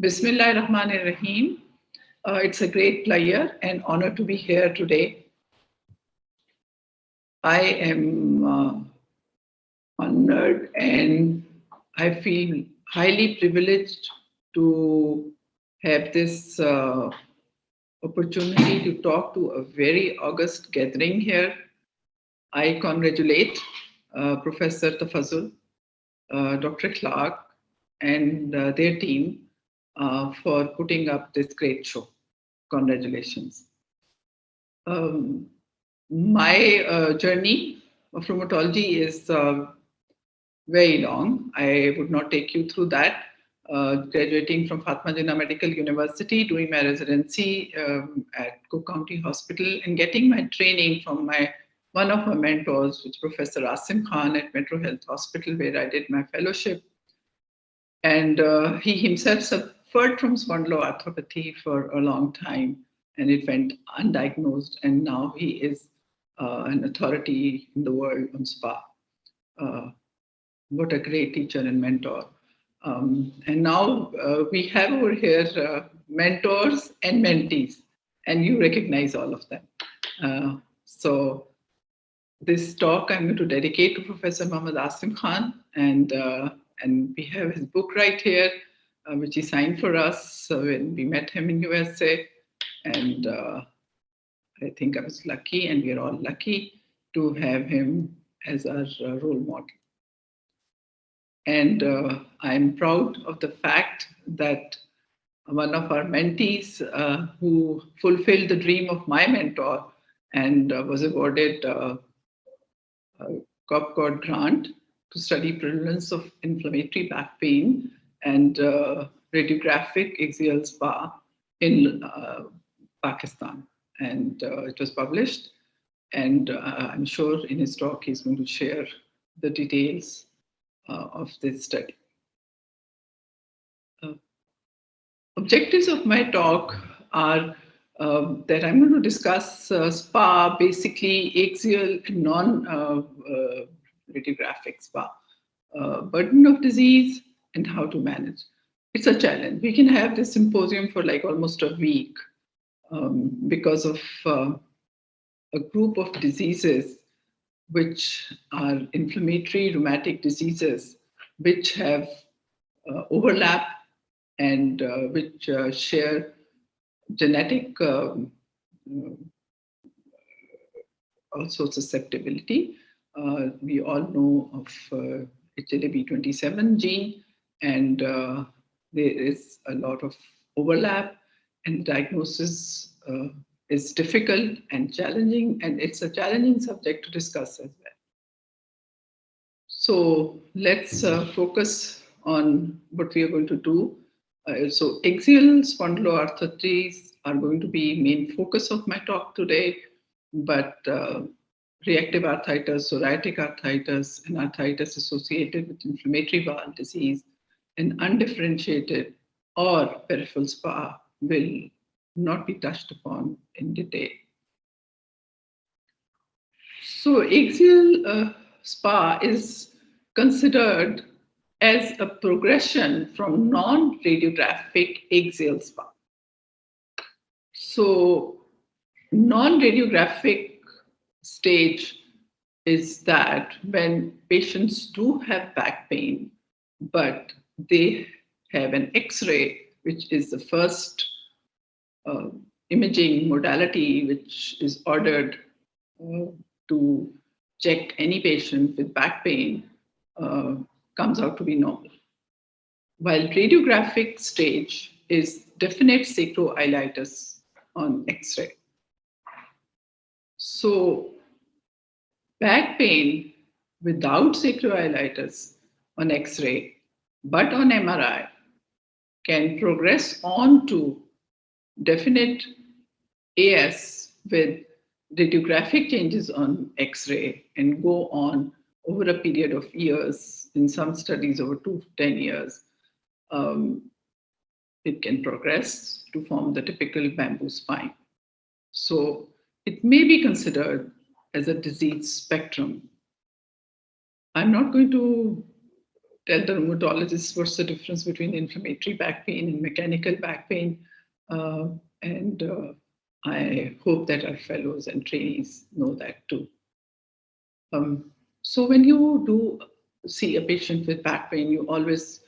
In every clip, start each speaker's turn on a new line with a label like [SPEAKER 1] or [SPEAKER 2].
[SPEAKER 1] Bismillahirrahmanirrahim. It's a great pleasure and honor to be here today. I am honored and I feel highly privileged to have this opportunity to talk to a very august gathering here. I congratulate Professor Tafazul, Dr. Clark, and their team for putting up this great show. Congratulations. My journey of rheumatology is very long. I would not take you through that. Graduating from Fatma Jinnah Medical University, doing my residency at Cook County Hospital, and getting my training from one of my mentors, which is Professor Asim Khan at Metro Health Hospital, where I did my fellowship. And he himself suffered from spondyloarthropathy for a long time, and it went undiagnosed. And now he is an authority in the world on SPA. What a great teacher and mentor. And now we have over here mentors and mentees, and you recognize all of them. So this talk I'm going to dedicate to Professor Muhammad Asim Khan, and we have his book right here, which he signed for us when we met him in USA. And I think I was lucky, and we're all lucky to have him as our role model. And I'm proud of the fact that one of our mentees who fulfilled the dream of my mentor and was awarded a COPCOD grant to study prevalence of inflammatory back pain and radiographic axial SPA in Pakistan. And it was published. And I'm sure in his talk, he's going to share the details of this study. Objectives of my talk are that I'm going to discuss SPA, basically axial and non-radiographic SPA, burden of disease and how to manage. It's a challenge. We can have this symposium for like almost a week because of a group of diseases which are inflammatory rheumatic diseases, which have overlap and which share genetic also susceptibility. We all know of HLA-B27 gene, and there is a lot of overlap, and diagnosis is difficult and challenging, and it's a challenging subject to discuss as well. So let's focus on what we are going to do. So axial spondyloarthritis are going to be main focus of my talk today, but reactive arthritis, psoriatic arthritis, and arthritis associated with inflammatory bowel disease and undifferentiated or peripheral SPA will not be touched upon in detail. So axial SPA is considered as a progression from non-radiographic axial SPA. So non-radiographic stage is that when patients do have back pain, but they have an X-ray, which is the first imaging modality which is ordered to check any patient with back pain, comes out to be normal. While radiographic stage is definite sacroiliitis on X-ray. So back pain without sacroiliitis on X-ray, but on MRI, can progress on to definite AS with radiographic changes on X-ray and go on over a period of years, in some studies over 2 to 10 years. It can progress to form the typical bamboo spine. So it may be considered as a disease spectrum. I'm not going to tell the rheumatologist what's the difference between inflammatory back pain and mechanical back pain. And I hope that our fellows and trainees know that too. So when you do see a patient with back pain, you always,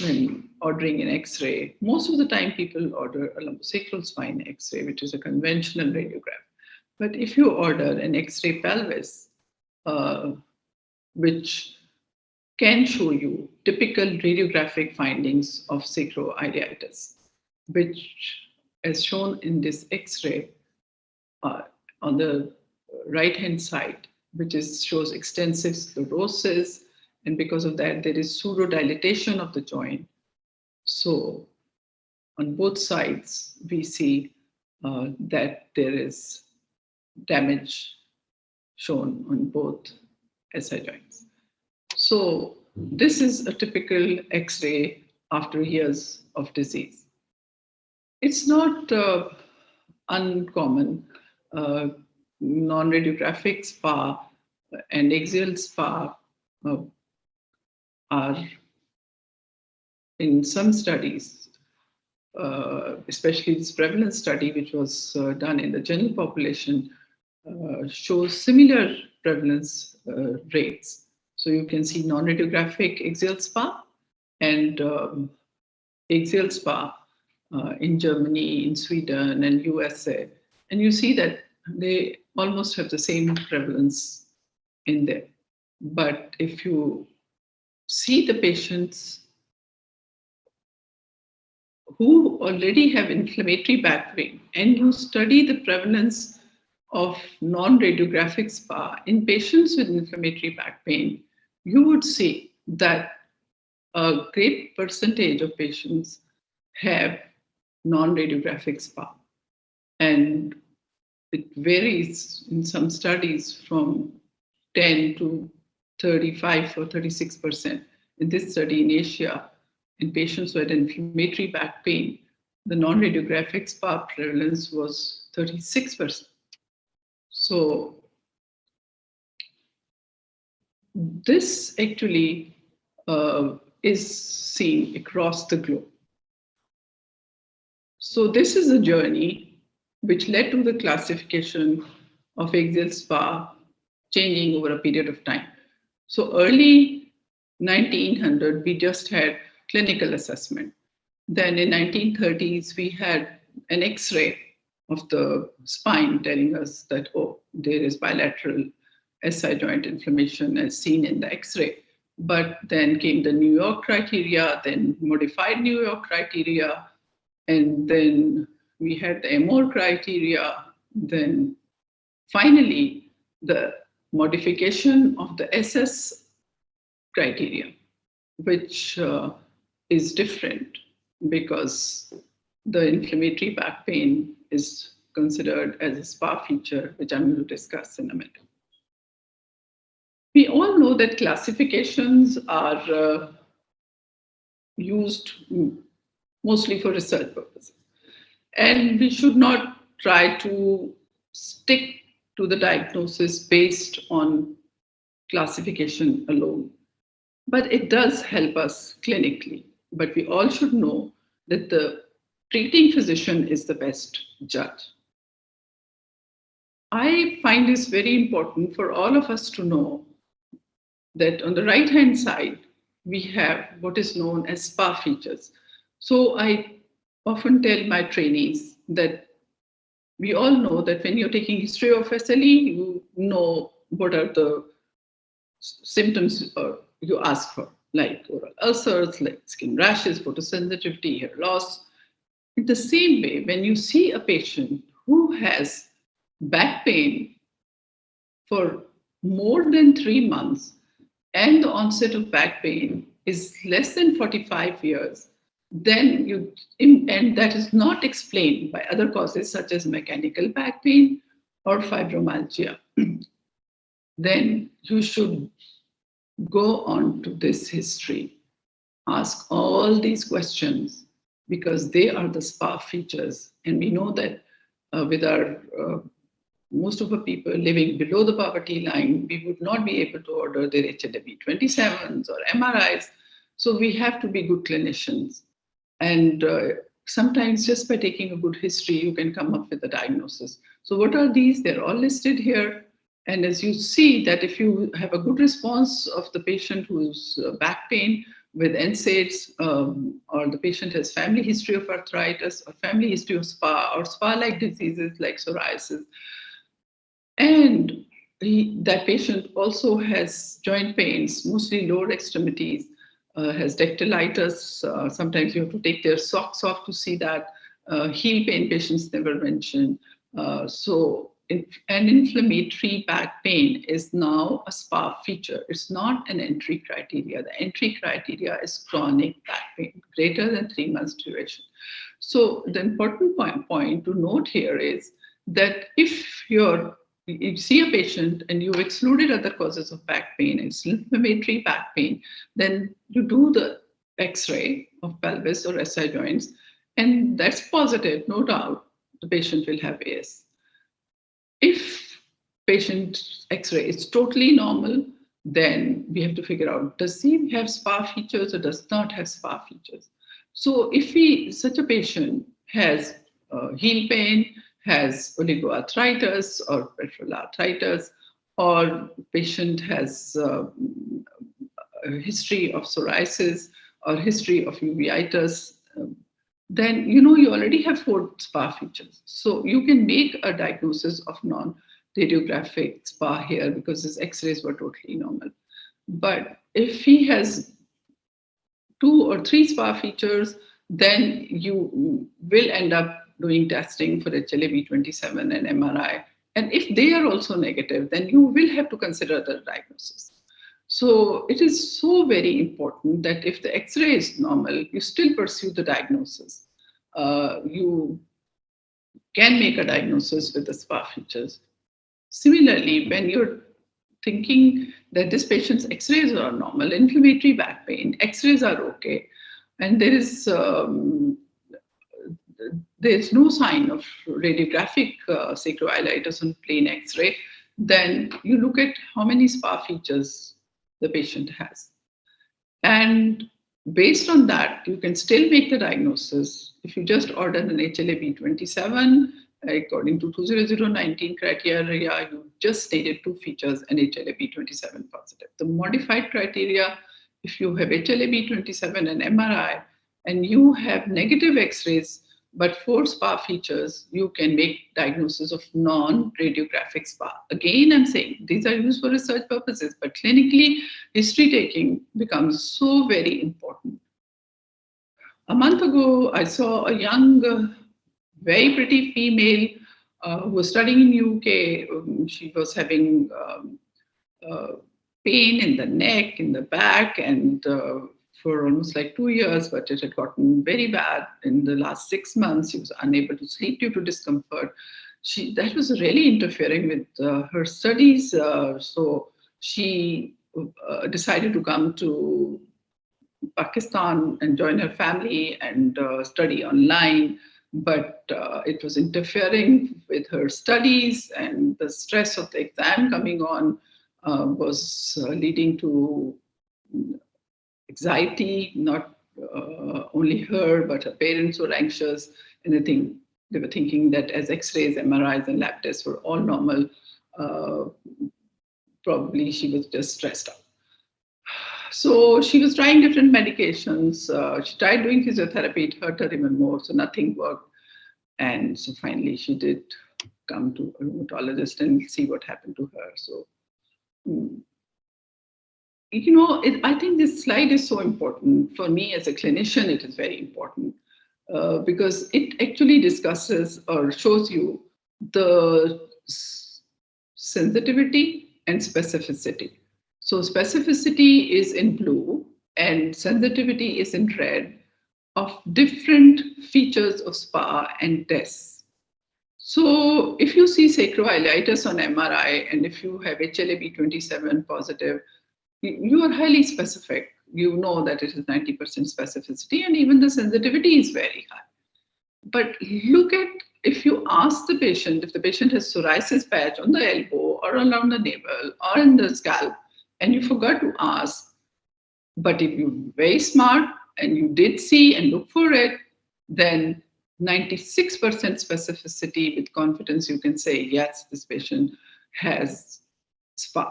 [SPEAKER 1] when ordering an X-ray, most of the time people order a lumbosacral spine X-ray, which is a conventional radiograph. But if you order an X-ray pelvis, which can show you typical radiographic findings of sacroiliitis, which, as shown in this X-ray on the right-hand side, which shows extensive sclerosis, and because of that, there is pseudodilatation of the joint. So on both sides, we see that there is damage shown on both SI joints. So this is a typical X-ray after years of disease. It's not uncommon. Non-radiographic SpA and axial SpA are in some studies, especially this prevalence study, which was done in the general population, shows similar prevalence rates. So you can see non-radiographic axial SpA and axial SpA in Germany, in Sweden, and USA. And you see that they almost have the same prevalence in there. But if you see the patients who already have inflammatory back pain and you study the prevalence of non-radiographic SpA in patients with inflammatory back pain, you would see that a great percentage of patients have non-radiographic SpA. And it varies in some studies from 10 to 35 or 36%. In this study in Asia, in patients who had inflammatory back pain, the non-radiographic SpA prevalence was 36%. So this actually is seen across the globe. So this is a journey which led to the classification of axial SpA changing over a period of time. So early 1900, we just had clinical assessment. Then in 1930s, we had an X-ray of the spine telling us that, oh, there is bilateral SI joint inflammation as seen in the X-ray. But then came the New York criteria, then modified New York criteria, and then we had the MOR criteria. Then finally, the modification of the SS criteria, which is different because the inflammatory back pain is considered as a SpA feature, which I'm going to discuss in a minute. We all know that classifications are used mostly for research purposes. And we should not try to stick to the diagnosis based on classification alone. But it does help us clinically. But we all should know that the treating physician is the best judge. I find this very important for all of us to know that on the right-hand side, we have what is known as SpA features. So I often tell my trainees that we all know that when you're taking history of SLE, you know what are the symptoms you ask for, like oral ulcers, like skin rashes, photosensitivity, hair loss. In the same way, when you see a patient who has back pain for more than 3 months and the onset of back pain is less than 45 years, then and that is not explained by other causes such as mechanical back pain or fibromyalgia, then you should go on to this history, ask all these questions because they are the SpA features. And we know that with our most of the people living below the poverty line, we would not be able to order their HLA-B27s or MRIs. So we have to be good clinicians. And sometimes just by taking a good history, you can come up with a diagnosis. So what are these? They're all listed here. And as you see that if you have a good response of the patient who's back pain with NSAIDs, or the patient has family history of arthritis or family history of SpA or SpA-like diseases like psoriasis, and that patient also has joint pains, mostly lower extremities, has dactylitis. Sometimes you have to take their socks off to see that. Heel pain patients never mentioned. An inflammatory back pain is now a SpA feature. It's not an entry criteria. The entry criteria is chronic back pain, greater than 3 months duration. So the important point to note here is that if you see a patient and you've excluded other causes of back pain, it's inflammatory back pain, then you do the X-ray of pelvis or SI joints, and that's positive, no doubt, the patient will have AS. If patient X-ray is totally normal, then we have to figure out, does he have SpA features or does not have SpA features? So if such a patient has heel pain, has oligoarthritis or peripheral arthritis, or patient has a history of psoriasis or history of uveitis, then you already have 4 SpA features. So you can make a diagnosis of non-radiographic SpA here because his X-rays were totally normal. But if he has 2 or 3 SpA features, then you will end up doing testing for HLA-B27 and MRI. And if they are also negative, then you will have to consider the diagnosis. So it is so very important that if the X-ray is normal, you still pursue the diagnosis. You can make a diagnosis with the SpA features. Similarly, when you're thinking that this patient's X-rays are normal, inflammatory back pain, X-rays are okay, and there's no sign of radiographic sacroiliitis on plain X-ray, then you look at how many SpA features the patient has. And based on that, you can still make the diagnosis. If you just order an HLA-B27, according to 20019 criteria, you just stated 2 features and HLA-B27 positive. The modified criteria, if you have HLA-B27 and MRI, and you have negative X-rays, but 4 SpA features, you can make diagnosis of non-radiographic SpA. Again, I'm saying these are used for research purposes, but clinically, history taking becomes so very important. A month ago, I saw a young, very pretty female who was studying in UK. She was having pain in the neck, in the back, and for almost like 2 years, but it had gotten very bad. In the last 6 months, she was unable to sleep due to discomfort. That was really interfering with her studies. So she decided to come to Pakistan and join her family and study online. But it was interfering with her studies, and the stress of the exam coming on was leading to anxiety. Not only her, but her parents were anxious. And I think they were thinking that as X-rays, MRIs, and lab tests were all normal, probably she was just stressed out. So she was trying different medications. She tried doing physiotherapy. It hurt her even more, so nothing worked. And so finally she did come to a rheumatologist and see what happened to her. So, I think this slide is so important. For me as a clinician, it is very important because it actually discusses or shows you the sensitivity and specificity. So specificity is in blue and sensitivity is in red of different features of SpA and tests. So if you see sacroiliitis on MRI and if you have HLA-B27 positive, you are highly specific. You know that it is 90% specificity and even the sensitivity is very high. But look at, if you ask the patient, if the patient has psoriasis patch on the elbow or around the navel or in the scalp, and you forgot to ask, But if you're very smart and you did see and look for it, then 96% specificity with confidence, you can say, yes, this patient has SpA.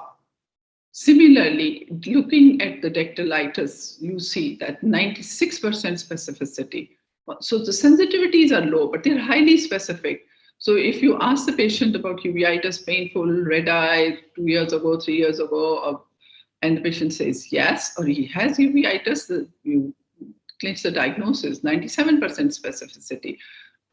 [SPEAKER 1] Similarly, looking at the dactylitis, you see that 96% specificity. So the sensitivities are low, but they're highly specific. So if you ask the patient about uveitis, painful, red eye 2 years ago, 3 years ago, and the patient says yes, or he has uveitis, you clinch the diagnosis, 97% specificity.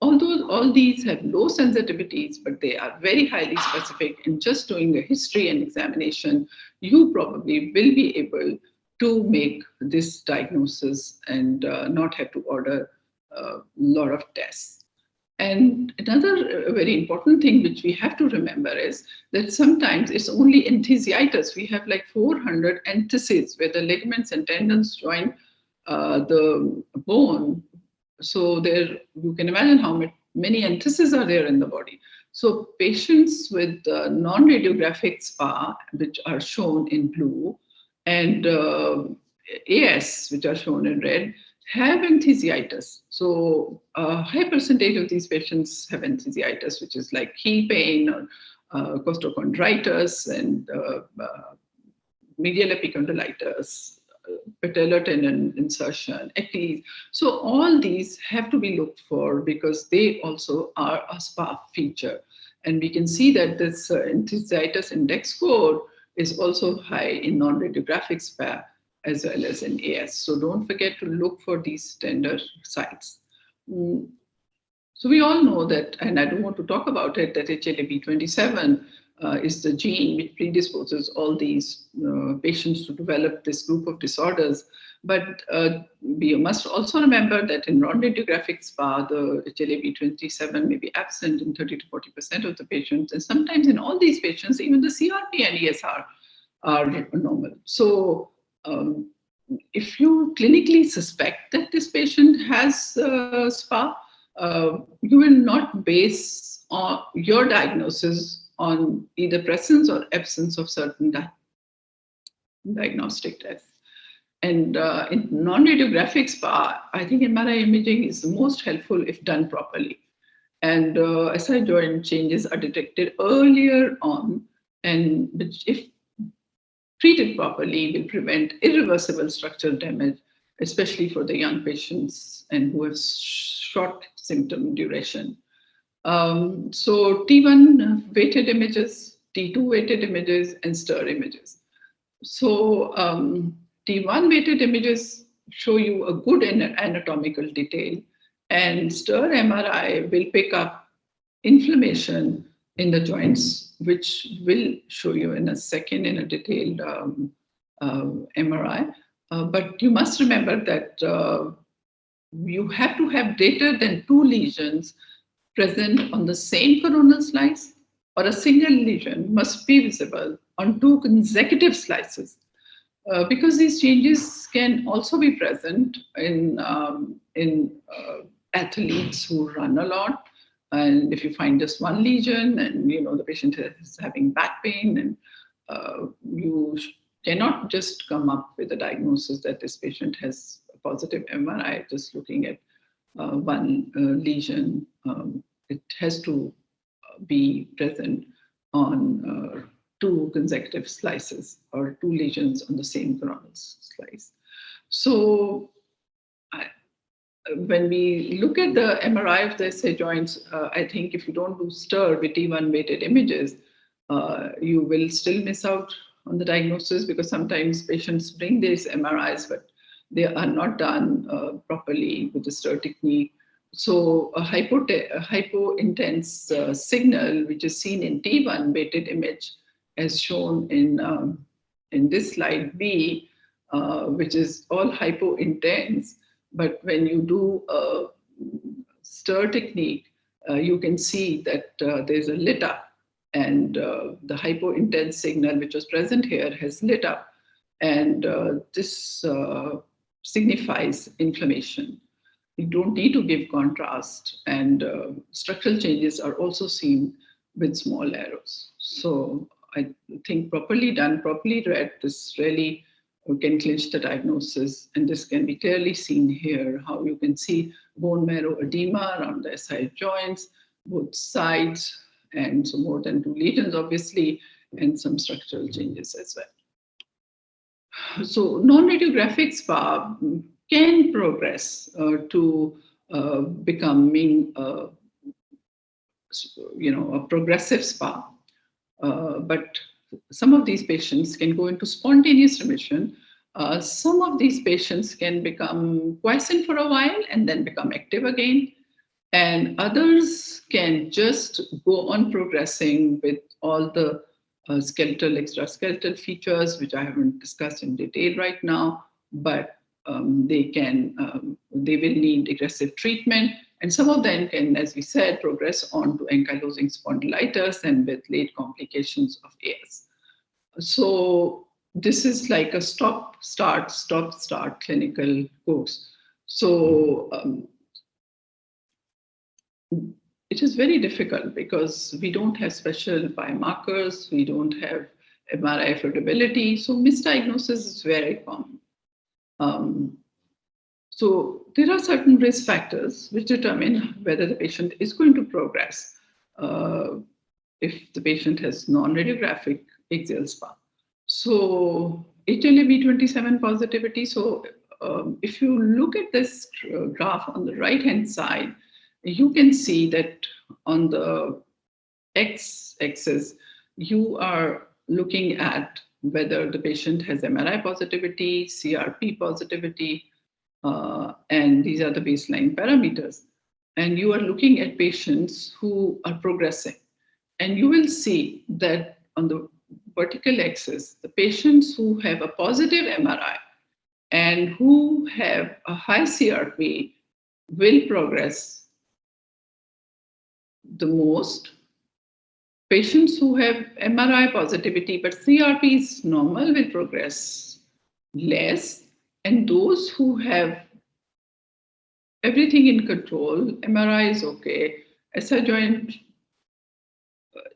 [SPEAKER 1] Although all these have low sensitivities, but they are very highly specific, and just doing a history and examination, you probably will be able to make this diagnosis and not have to order a lot of tests. And another very important thing which we have to remember is that sometimes it's only enthesitis. We have like 400 entheses where the ligaments and tendons join the bone. So there, you can imagine how many entheses are there in the body. So patients with non-radiographic SpA, which are shown in blue, and AS, which are shown in red, have enthesitis. So a high percentage of these patients have enthesitis, which is like heel pain or costochondritis and medial epicondylitis, patellar tendon insertion, acne. So all these have to be looked for because they also are a SpA feature. And we can see that this enthesitis index score is also high in non-radiographic SpA as well as in AS. So don't forget to look for these tender sites. So we all know that, and I don't want to talk about it, that HLA-B27 is the gene which predisposes all these patients to develop this group of disorders. But we must also remember that in non-radiographic SpA, the HLA-B27 may be absent in 30 to 40% of the patients. And sometimes in all these patients, even the CRP and ESR are normal. So if you clinically suspect that this patient has SpA, you will not base your diagnosis on either presence or absence of certain diagnostic tests. And in non-radiographic SpA, I think MRI imaging is the most helpful if done properly. And SI joint changes are detected earlier on, and which, if treated properly, will prevent irreversible structural damage, especially for the young patients and who have short symptom duration. So T1 weighted images, T2 weighted images, and STIR images. So T1 weighted images show you a good anatomical detail, and STIR MRI will pick up inflammation in the joints, which will show you in a second in a detailed MRI. But you must remember that you have to have greater than 2 lesions present on the same coronal slice, or a single lesion must be visible on 2 consecutive slices. Because these changes can also be present in athletes who run a lot. And if you find just 1 lesion and the patient is having back pain, and you cannot just come up with a diagnosis that this patient has a positive MRI just looking at 1 lesion. It has to be present on 2 consecutive slices or 2 lesions on the same coronal slice. So when we look at the MRI of the SI joints, I think if you don't do STIR with T1 weighted images, you will still miss out on the diagnosis, because sometimes patients bring these MRIs, but they are not done properly with the STIR technique. So a hypo-intense signal, which is seen in T1 weighted image, as shown in this slide B, which is all hypo-intense. But when you do a STIR technique, you can see that there's a lit up, and the hypo-intense signal which was present here has lit up, and this signifies inflammation. You don't need to give contrast, and structural changes are also seen with small arrows. So I think properly done, properly read, this really can clinch the diagnosis. And this can be clearly seen here, how you can see bone marrow edema around the SI joints, both sides, and so more than 2 lesions, obviously, and some structural changes as well. So non-radiographic SPA can progress to becoming a progressive SPA, but some of these patients can go into spontaneous remission. Some of these patients can become quiescent for a while and then become active again. And others can just go on progressing with all the skeletal, extraskeletal features, which I haven't discussed in detail right now, but they will need aggressive treatment. And some of them can, as we said, progress on to ankylosing spondylitis and with late complications of AS. So this is like a stop-start clinical course. So it is very difficult because we don't have special biomarkers, we don't have MRI affordability, so misdiagnosis is very common. So there are certain risk factors which determine whether the patient is going to progress if the patient has non-radiographic axial SPA. So HLA-B27 positivity. So if you look at this graph on the right-hand side, you can see that on the x-axis, you are looking at whether the patient has MRI positivity, CRP positivity, and these are the baseline parameters. And you are looking at patients who are progressing. And you will see that on the vertical axis, the patients who have a positive MRI and who have a high CRP will progress the most. Patients who have MRI positivity but CRP is normal will progress less, and those who have everything in control, MRI is okay, SI joint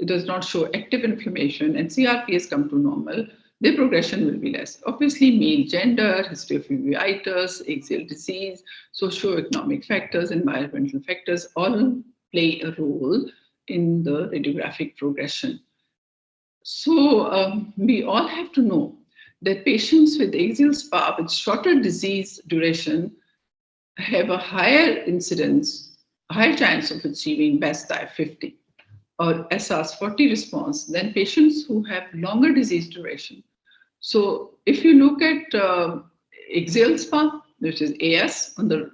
[SPEAKER 1] does not show active inflammation, and CRP has come to normal, their progression will be less. Obviously, male gender, history of uveitis, axial disease, socioeconomic factors, environmental factors all play a role in the radiographic progression. So we all have to know that patients with axial SPA with shorter disease duration have a higher incidence, a higher chance of achieving best dive 50 or SR's 40 response than patients who have longer disease duration. So if you look at axial SPA, which is AS on the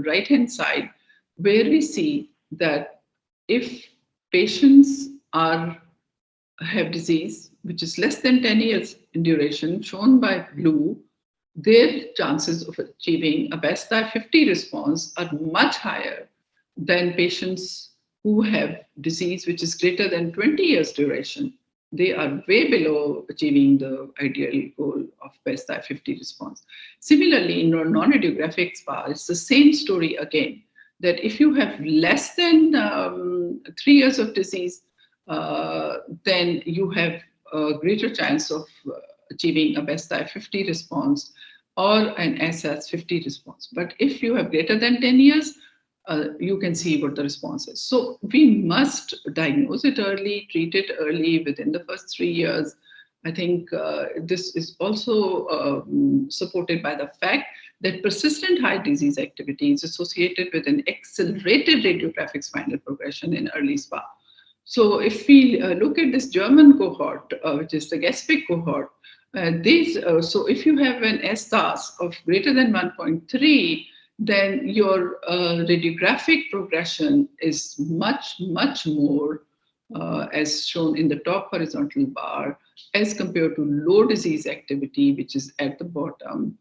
[SPEAKER 1] right-hand side, where we see that if patients have disease which is less than 10 years in duration, shown by blue, their chances of achieving a best dive 50 response are much higher than patients who have disease which is greater than 20 years duration. They are way below achieving the ideal goal of best dive 50 response. Similarly, in non-radiographic SPA, it's the same story again, that if you have less than 3 years of disease, then you have a greater chance of achieving a best dive 50 response or an SS 50 response. But if you have greater than 10 years, you can see what the response is. So we must diagnose it early, treat it early within the first 3 years. I think this is also supported by the fact that persistent high disease activity is associated with an accelerated radiographic spinal progression in early SPA. So if we look at this German cohort, which is the GASPIC cohort, so if you have an STAS of greater than 1.3, then your radiographic progression is much, much more, as shown in the top horizontal bar, as compared to low disease activity, which is at the bottom,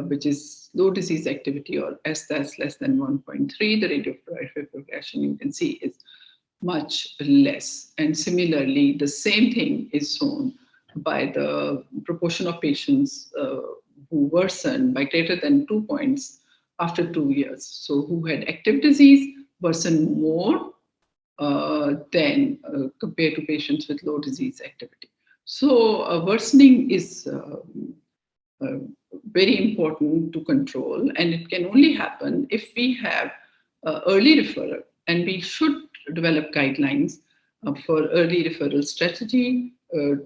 [SPEAKER 1] which is low disease activity or STAS less than 1.3. The radiographic progression you can see is much less. And similarly, the same thing is shown by the proportion of patients who worsen by greater than 2 points after 2 years. So who had active disease worsen more than compared to patients with low disease activity. So worsening is very important to control, and it can only happen if we have early referral, and we should develop guidelines for early referral strategy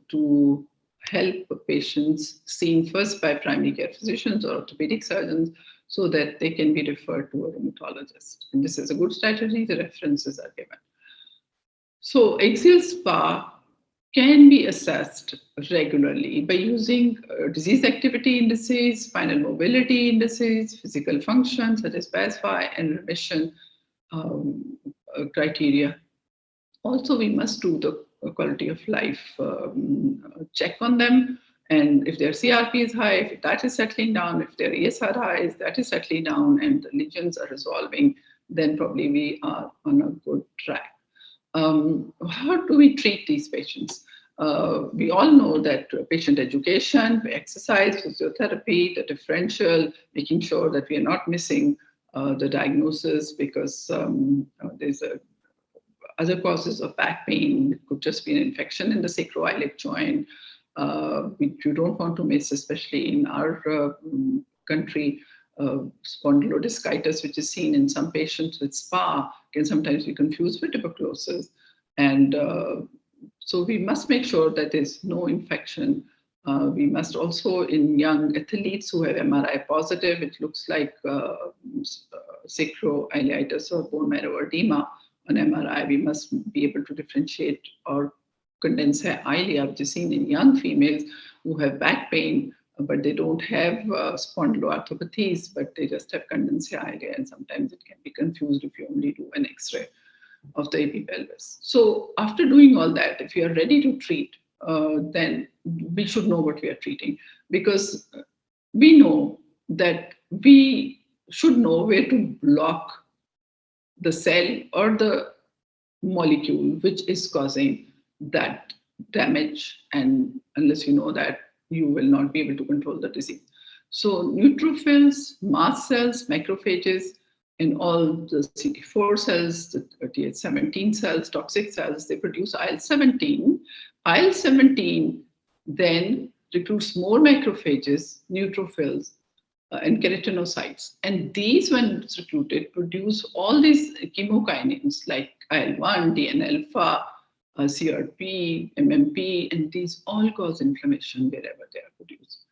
[SPEAKER 1] to help patients seen first by primary care physicians or orthopedic surgeons so that they can be referred to a rheumatologist. And this is a good strategy. The references are given. So axial SpA can be assessed regularly by using disease activity indices, spinal mobility indices, physical function such as PASFI, and remission criteria. Also, we must do the quality of life check on them. And if their CRP is high, if that is settling down, if their ESR high, if that is settling down and the lesions are resolving, then probably we are on a good track. How do we treat these patients? We all know that patient education, exercise, physiotherapy, the differential, making sure that we are not missing the diagnosis, because there's other causes of back pain. It could just be an infection in the sacroiliac joint. You don't want to miss, especially in our country, spondylodiscitis, which is seen in some patients with SpA, can sometimes be confused with tuberculosis. And so we must make sure that there's no infection. We must also, in young athletes who have MRI positive, it looks like sacroiliitis or bone marrow edema on MRI, we must be able to differentiate or condensa ilia, which is seen in young females who have back pain, but they don't have spondyloarthropathies, but they just have condensa ilia, and sometimes it can be confused if you only do an X-ray of the epipelvis. So after doing all that, if you are ready to treat, then we should know what we are treating, because we know that we should know where to block the cell or the molecule which is causing that damage, and unless you know that, you will not be able to control the disease. So neutrophils, mast cells, macrophages, and all the CD4 cells, the Th17 cells, toxic cells, they produce IL-17. IL-17 then recruits more macrophages, neutrophils, and keratinocytes. And these, when it's recruited, produce all these chemokinins like IL-1, DN-alpha, CRP, MMP, and these all cause inflammation wherever they are produced.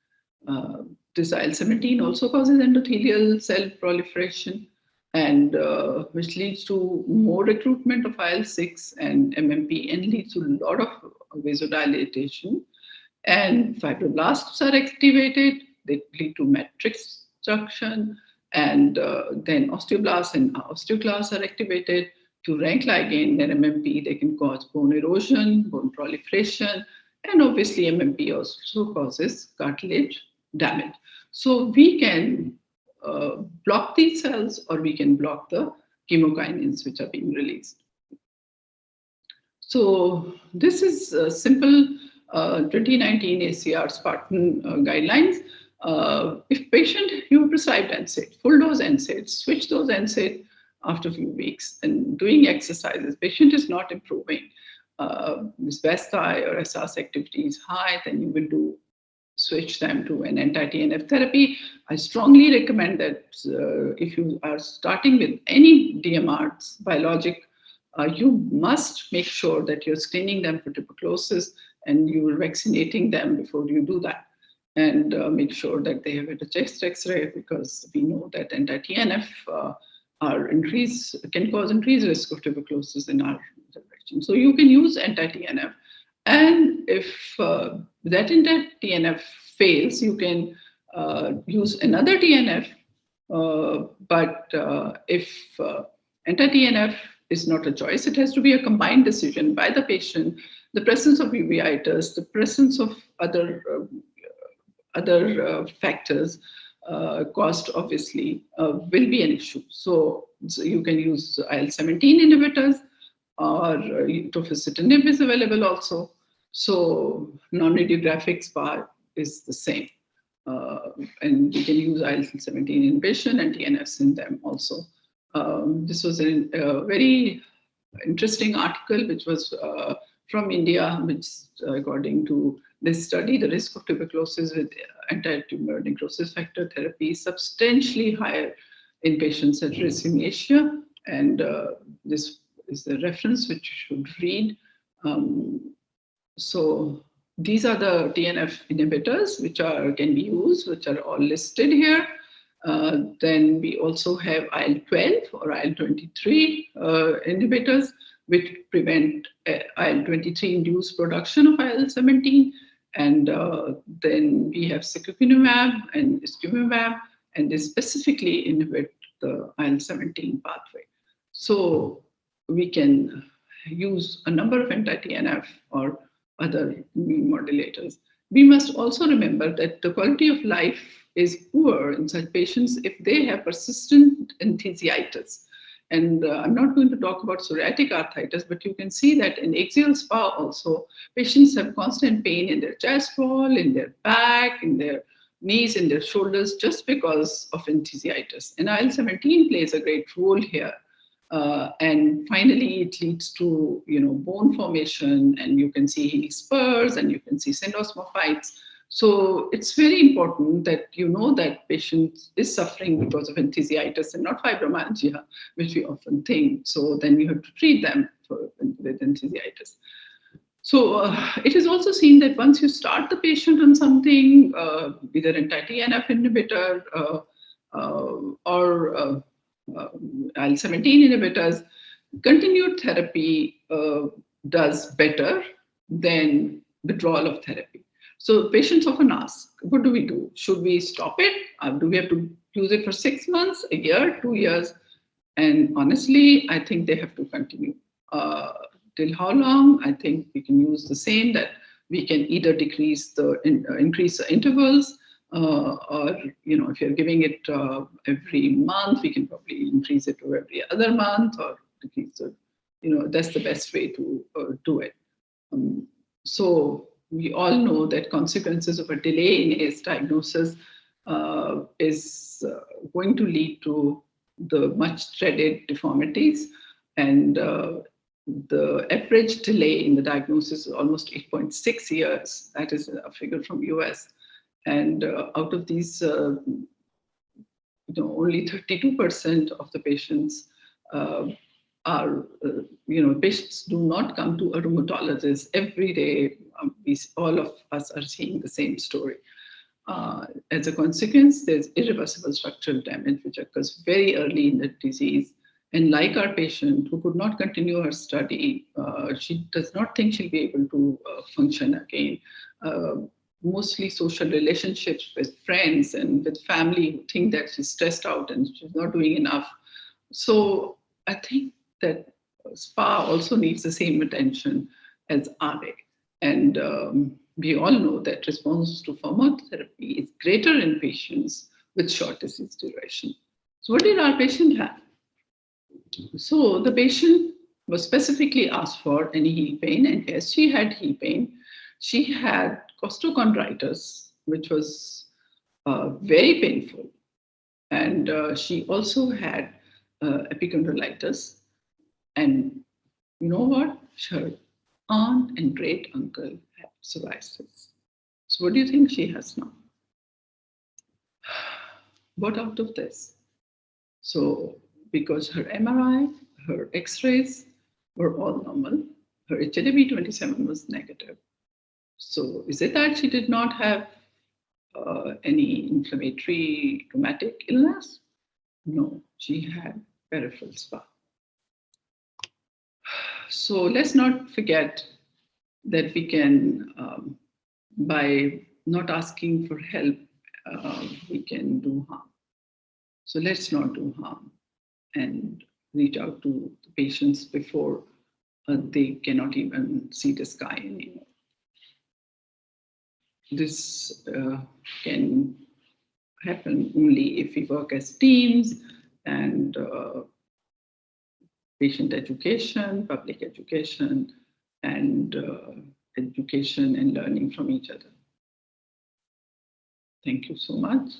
[SPEAKER 1] This IL-17 also causes endothelial cell proliferation, and which leads to more recruitment of IL-6 and MMP, and leads to a lot of vasodilatation. And fibroblasts are activated. They lead to matrix destruction, and then osteoblasts and osteoclasts are activated to rank ligand and MMP. They can cause bone erosion, bone proliferation, and obviously MMP also causes cartilage damage. So we can block these cells, or we can block the chemokinins which are being released. So this is a simple 2019 ACR SPARTAN guidelines. If patient, you prescribed NSAID, full dose NSAID, switch those NSAID after a few weeks, and doing exercises, patient is not improving. SPA or SRS activity is high, then you will switch them to an anti-TNF therapy. I strongly recommend that if you are starting with any DMRs, biologic, you must make sure that you're screening them for tuberculosis and you're vaccinating them before you do that. And make sure that they have had a chest X-ray, because we know that anti-TNF can cause increased risk of tuberculosis in our generation. So you can use anti-TNF. And if that anti-TNF fails, you can use another TNF. But if anti-TNF is not a choice, it has to be a combined decision by the patient. The presence of uveitis, the presence of other factors, cost obviously will be an issue. So you can use IL-17 inhibitors, or tofacitinib is available also. So non-radiographic SpA is the same. And you can use IL-17 inhibition and TNFs in them also. This was a very interesting article which was from India, which according to They study the risk of tuberculosis with anti-tumor necrosis factor therapy substantially higher in patients at racemia, and this is the reference which you should read. So these are the TNF inhibitors which can be used, which are all listed here. Then we also have IL-12 or IL-23 inhibitors, which prevent IL-23 induced production of IL-17. And then we have secukinumab and istumumab, and they specifically inhibit the IL-17 pathway. So we can use a number of anti-TNF or other immune modulators. We must also remember that the quality of life is poor in such patients if they have persistent enthesitis. And I'm not going to talk about psoriatic arthritis, but you can see that in axial SpA also, patients have constant pain in their chest wall, in their back, in their knees, in their shoulders, just because of enthesitis. And IL-17 plays a great role here. And finally, it leads to bone formation, and you can see Healy spurs, and you can see syndesmophytes. So it's very important that you know that patient is suffering because of enthesitis and not fibromyalgia, which we often think. So then you have to treat them with enthesitis. So it is also seen that once you start the patient on something, either anti-TNF inhibitor or IL-17 inhibitors, continued therapy does better than withdrawal of therapy. So patients often ask, what do we do? Should we stop it? Do we have to use it for 6 months, a year, 2 years? And honestly, I think they have to continue. Till how long? I think we can use the same, that we can either increase the intervals, or if you're giving it every month, we can probably increase it to every other month, or decrease it. That's the best way to do it. So we all know that consequences of a delay in AS diagnosis is going to lead to the much dreaded deformities, and the average delay in the diagnosis is almost 8.6 years. That is a figure from US. And out of these, only 32% of the patients patients do not come to a rheumatologist every day. All of us are seeing the same story. As a consequence, there's irreversible structural damage, which occurs very early in the disease. And like our patient who could not continue her study, she does not think she'll be able to function again. Mostly social relationships with friends and with family who think that she's stressed out and she's not doing enough. So I think that SpA also needs the same attention as RA. And we all know that response to pharmacotherapy is greater in patients with short disease duration. So what did our patient have? So the patient was specifically asked for any heel pain, and yes, she had heel pain. She had costochondritis, which was very painful. And she also had epicondylitis. And you know what? Her aunt and great uncle had psoriasis. So what do you think she has now? What out of this? So because her MRI, her X-rays were all normal, her HLA-B27 was negative. So is it that she did not have any inflammatory rheumatic illness? No, she had peripheral SpA. So let's not forget that we can, by not asking for help, we can do harm. So let's not do harm and reach out to the patients before they cannot even see the sky anymore. This can happen only if we work as teams, and patient education, public education, and education and learning from each other. Thank you so much.